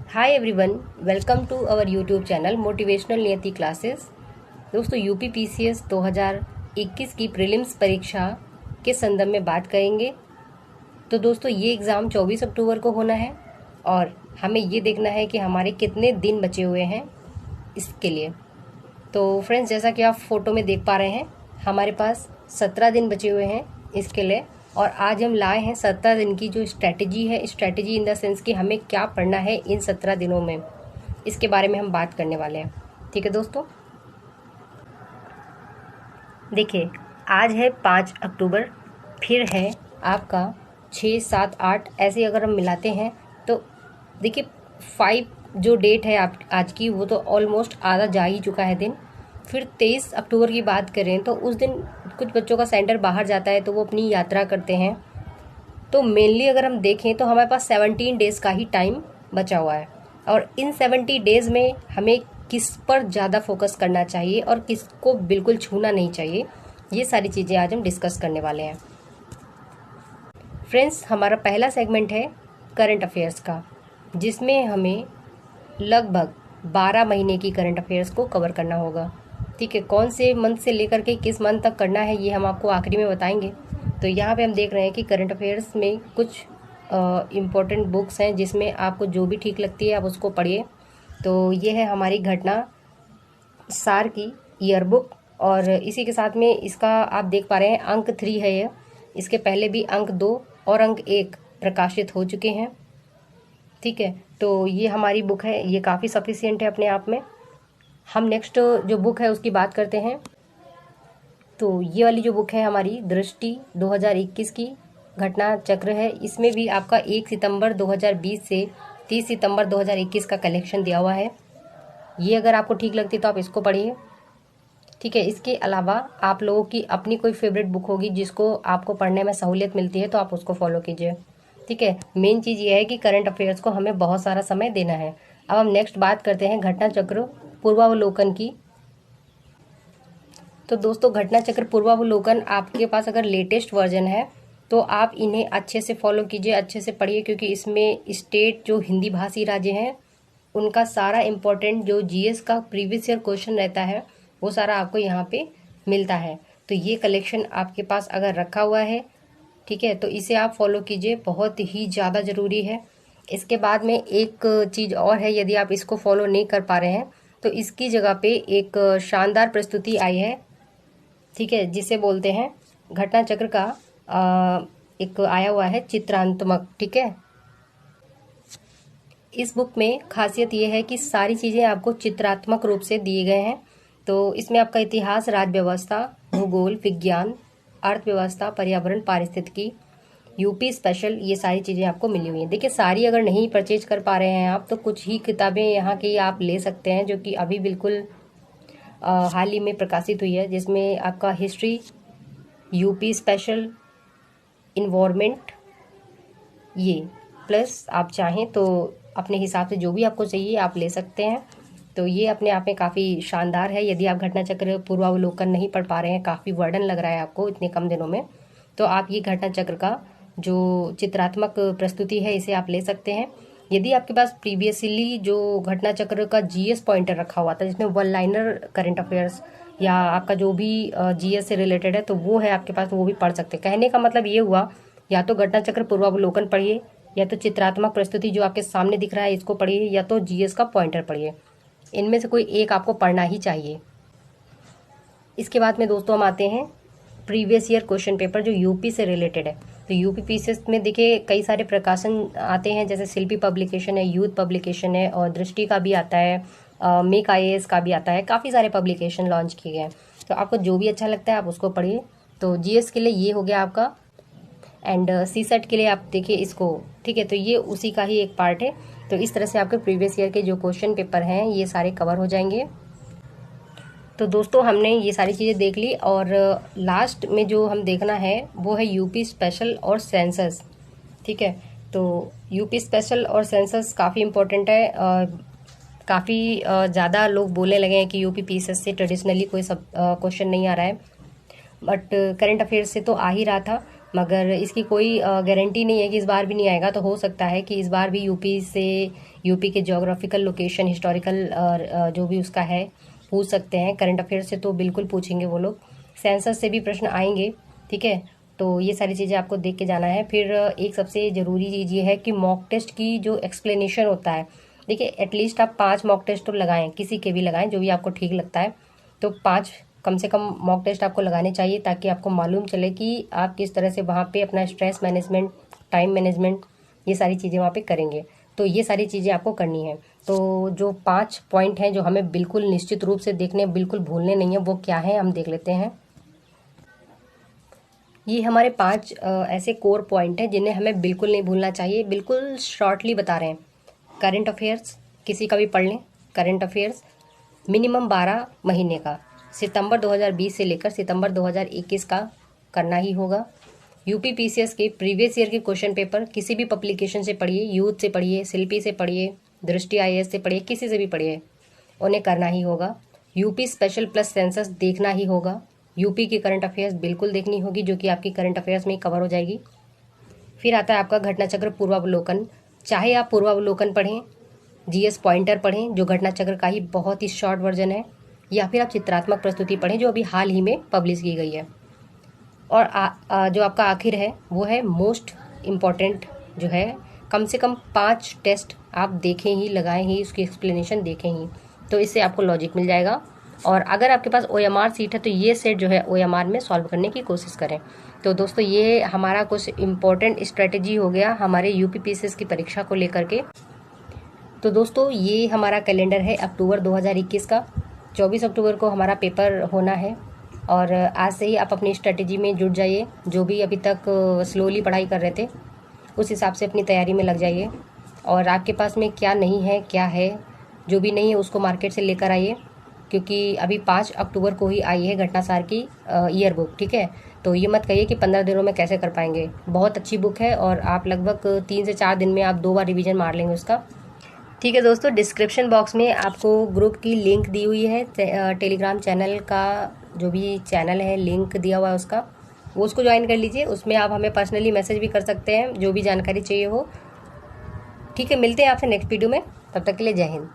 Hi everyone, welcome to our YouTube channel motivational Niyati classes. दोस्तों, UP PCS 2021 की prelims परीक्षा के संदर्भ में बात करेंगे। तो दोस्तों, ये एग्ज़ाम 24 अक्टूबर को होना है और हमें ये देखना है कि हमारे कितने दिन बचे हुए हैं इसके लिए। तो फ्रेंड्स, जैसा कि आप फोटो में देख पा रहे हैं, हमारे पास 17 दिन बचे हुए हैं इसके लिए। और आज हम लाए हैं 17 दिन की जो स्ट्रैटेजी है, स्ट्रैटेजी इन द सेंस कि हमें क्या पढ़ना है इन 17 दिनों में, इसके बारे में हम बात करने वाले हैं। ठीक है दोस्तों, देखिए आज है 5 अक्टूबर, फिर है आपका 6, 7, 8, ऐसे अगर हम मिलाते हैं तो देखिए 5 जो डेट है आप आज की, वो तो ऑलमोस्ट आधा जा ही चुका है दिन। फिर 23 अक्टूबर की बात करें तो उस दिन कुछ बच्चों का सेंटर बाहर जाता है तो वो अपनी यात्रा करते हैं। तो मेनली अगर हम देखें तो हमारे पास 17 डेज़ का ही टाइम बचा हुआ है और इन 70 डेज़ में हमें किस पर ज़्यादा फोकस करना चाहिए और किसको बिल्कुल छूना नहीं चाहिए, ये सारी चीज़ें आज हम डिस्कस करने वाले हैं। फ्रेंड्स, हमारा पहला सेगमेंट है करंट अफेयर्स का, जिसमें हमें लगभग 12 महीने की करंट अफेयर्स को कवर करना होगा। ठीक है, कौन से मंथ से लेकर के किस मंथ तक करना है ये हम आपको आखिरी में बताएंगे। तो यहाँ पे हम देख रहे हैं कि करंट अफेयर्स में कुछ इम्पोर्टेंट बुक्स हैं जिसमें आपको जो भी ठीक लगती है आप उसको पढ़िए। तो ये है हमारी घटना सार की ईयर बुक और इसी के साथ में इसका आप देख पा रहे हैं अंक 3 है ये। इसके पहले भी अंक 2 और अंक 1 प्रकाशित हो चुके हैं। ठीक है, तो ये हमारी बुक है, ये काफ़ी सफिशियंट है अपने आप में। हम नेक्स्ट जो बुक है उसकी बात करते हैं। तो ये वाली जो बुक है हमारी दृष्टि 2021 की घटना चक्र है। इसमें भी आपका 1 सितंबर 2020 से 30 सितंबर 2021 का कलेक्शन दिया हुआ है। ये अगर आपको ठीक लगती है तो आप इसको पढ़िए। ठीक है, इसके अलावा आप लोगों की अपनी कोई फेवरेट बुक होगी जिसको आपको पढ़ने में सहूलियत मिलती है तो आप उसको फॉलो कीजिए। ठीक है, मेन चीज़ ये है कि करंट अफेयर्स को हमें बहुत सारा समय देना है। अब हम नेक्स्ट बात करते हैं घटना चक्र पूर्वावलोकन की। तो दोस्तों, घटना चक्र पूर्वावलोकन आपके पास अगर लेटेस्ट वर्जन है तो आप इन्हें अच्छे से फॉलो कीजिए, अच्छे से पढ़िए, क्योंकि इसमें स्टेट जो हिंदी भाषी राज्य हैं उनका सारा इम्पोर्टेंट जो जीएस का प्रीवियस ईयर क्वेश्चन रहता है वो सारा आपको यहाँ पे मिलता है। तो ये कलेक्शन आपके पास अगर रखा हुआ है, ठीक है, तो इसे आप फॉलो कीजिए, बहुत ही ज़्यादा ज़रूरी है। इसके बाद में एक चीज़ और है, यदि आप इसको फॉलो नहीं कर पा रहे हैं तो इसकी जगह पे एक शानदार प्रस्तुति आई है, ठीक है, जिसे बोलते हैं घटना चक्र का एक आया हुआ है चित्रात्मक। ठीक है, इस बुक में खासियत ये है कि सारी चीज़ें आपको चित्रात्मक रूप से दिए गए हैं। तो इसमें आपका इतिहास, राज्य व्यवस्था, भूगोल, विज्ञान, अर्थव्यवस्था, पर्यावरण, पारिस्थितिकी, यूपी स्पेशल, ये सारी चीज़ें आपको मिली हुई हैं। देखिए, सारी अगर नहीं परचेज कर पा रहे हैं आप तो कुछ ही किताबें यहाँ की आप ले सकते हैं जो कि अभी बिल्कुल हाल ही में प्रकाशित हुई है, जिसमें आपका हिस्ट्री, यूपी स्पेशल, इन्वायरमेंट, ये प्लस आप चाहें तो अपने हिसाब से जो भी आपको चाहिए आप ले सकते हैं। तो ये अपने आप में काफ़ी शानदार है। यदि आप घटना चक्र पूर्वावलोकन नहीं पढ़ पा रहे हैं, काफ़ी वर्डन लग रहा है आपको इतने कम दिनों में, तो आप ये घटना चक्र का जो चित्रात्मक प्रस्तुति है इसे आप ले सकते हैं। यदि आपके पास प्रीवियसली जो घटना चक्र का जीएस पॉइंटर रखा हुआ था जिसमें वन लाइनर करंट अफेयर्स या आपका जो भी जीएस से रिलेटेड है तो वो है आपके पास, वो भी पढ़ सकते हैं। कहने का मतलब ये हुआ, या तो घटना चक्र पूर्वावलोकन पढ़िए, या तो चित्रात्मक प्रस्तुति जो आपके सामने दिख रहा है इसको पढ़िए, या तो जीएस का पॉइंटर पढ़िए। इनमें से कोई एक आपको पढ़ना ही चाहिए। इसके बाद में दोस्तों हम आते हैं प्रीवियस ईयर क्वेश्चन पेपर जो यूपी से रिलेटेड है। तो यूपी पीसीएस में देखिए कई सारे प्रकाशन आते हैं, जैसे शिल्पी पब्लिकेशन है, यूथ पब्लिकेशन है और दृष्टि का भी आता है, मेक आईएएस का भी आता है, काफ़ी सारे पब्लिकेशन लॉन्च किए गए हैं। तो आपको जो भी अच्छा लगता है आप उसको पढ़िए। तो जीएस के लिए ये हो गया आपका, एंड सी सेट के लिए आप देखिए इसको। ठीक है, तो ये उसी का ही एक पार्ट है। तो इस तरह से आपके प्रीवियस ईयर के जो क्वेश्चन पेपर हैं ये सारे कवर हो जाएंगे। तो दोस्तों, हमने ये सारी चीज़ें देख ली और लास्ट में जो हम देखना है वो है यूपी स्पेशल और सेंसस। ठीक है, तो यूपी स्पेशल और सेंसस काफ़ी इम्पोर्टेंट है। काफ़ी ज़्यादा लोग बोलने लगे हैं कि यूपी पीसीएस से ट्रेडिशनली कोई सब क्वेश्चन नहीं आ रहा है, बट करंट अफेयर्स से तो आ ही रहा था। मगर इसकी कोई गारंटी नहीं है कि इस बार भी नहीं आएगा। तो हो सकता है कि इस बार भी यूपी के ज्योग्राफिकल लोकेशन, हिस्टोरिकल जो भी उसका है पूछ सकते हैं। करंट अफेयर से तो बिल्कुल पूछेंगे वो लोग, सेंसस से भी प्रश्न आएंगे, ठीक है। तो ये सारी चीज़ें आपको देख के जाना है। फिर एक सबसे ज़रूरी चीज़ ये है कि मॉक टेस्ट की जो एक्सप्लेनेशन होता है, देखिए एटलीस्ट आप 5 मॉक टेस्ट तो लगाएं, किसी के भी लगाएं जो भी आपको ठीक लगता है। तो 5 कम से कम मॉक टेस्ट आपको लगाने चाहिए, ताकि आपको मालूम चले कि आप किस तरह से वहाँ पे अपना स्ट्रेस मैनेजमेंट, टाइम मैनेजमेंट, ये सारी चीज़ें वहाँ पे करेंगे। तो ये सारी चीज़ें आपको करनी है। तो जो 5 पॉइंट हैं जो हमें बिल्कुल निश्चित रूप से देखने, बिल्कुल भूलने नहीं है, वो क्या है हम देख लेते हैं। ये हमारे 5 ऐसे कोर पॉइंट हैं जिन्हें हमें बिल्कुल नहीं भूलना चाहिए। बिल्कुल शॉर्टली बता रहे हैं। करंट अफेयर्स किसी का भी पढ़ लें। करंट अफेयर्स मिनिमम 12 महीने का, सितंबर 2020 से लेकर सितंबर 2021 का करना ही होगा। यूपी पीसीएस के प्रीवियस ईयर के क्वेश्चन पेपर किसी भी पब्लिकेशन से पढ़िए, यूथ से पढ़िए, शिल्पी से पढ़िए, दृष्टि आईएएस से पढ़िए, किसी से भी पढ़िए, उन्हें करना ही होगा। यूपी स्पेशल प्लस सेंसस देखना ही होगा। यूपी की करंट अफेयर्स बिल्कुल देखनी होगी, जो कि आपकी करंट अफेयर्स में ही कवर हो जाएगी। फिर आता है आपका घटनाचक्र पूर्वावलोकन। चाहे आप पूर्वावलोकन पढ़ें, जीएस पॉइंटर पढ़ें जो घटनाचक्र का ही बहुत ही शॉर्ट वर्जन है, या फिर आप चित्रात्मक प्रस्तुति पढ़ें जो अभी हाल ही में पब्लिश की गई है। और जो आपका आखिर है वो है मोस्ट इम्पॉर्टेंट, जो है कम से कम 5 टेस्ट आप देखें ही, लगाएं ही, उसकी एक्सप्लेनेशन देखें ही, तो इससे आपको लॉजिक मिल जाएगा। और अगर आपके पास OMR सीट है तो ये सेट जो है OMR में सॉल्व करने की कोशिश करें। तो दोस्तों ये हमारा कुछ इम्पोर्टेंट स्ट्रेटेजी हो गया हमारे यूपी पीसीएस की परीक्षा को लेकर के। तो दोस्तों ये हमारा कैलेंडर है अक्टूबर 2021 का। 24 अक्टूबर को हमारा पेपर होना है, और आज से ही आप अपनी स्ट्रेटेजी में जुट जाइए। जो भी अभी तक स्लोली पढ़ाई कर रहे थे उस हिसाब से अपनी तैयारी में लग जाइए। और आपके पास में क्या नहीं है, क्या है, जो भी नहीं है उसको मार्केट से लेकर आइए, क्योंकि अभी 5 अक्टूबर को ही आई है घटनासार की ईयर बुक, ठीक है। तो ये मत कहिए कि 15 दिनों में कैसे कर पाएंगे। बहुत अच्छी बुक है और आप लगभग 3 से 4 दिन में आप 2 बार रिवीजन मार लेंगे उसका, ठीक है। दोस्तों डिस्क्रिप्शन बॉक्स में आपको ग्रुप की लिंक दी हुई है, टेलीग्राम चैनल का जो भी चैनल है लिंक दिया हुआ है उसका, वो उसको ज्वाइन कर लीजिए। उसमें आप हमें पर्सनली मैसेज भी कर सकते हैं जो भी जानकारी चाहिए हो, ठीक है। मिलते हैं आपसे नेक्स्ट वीडियो में, तब तक के लिए जय हिंद।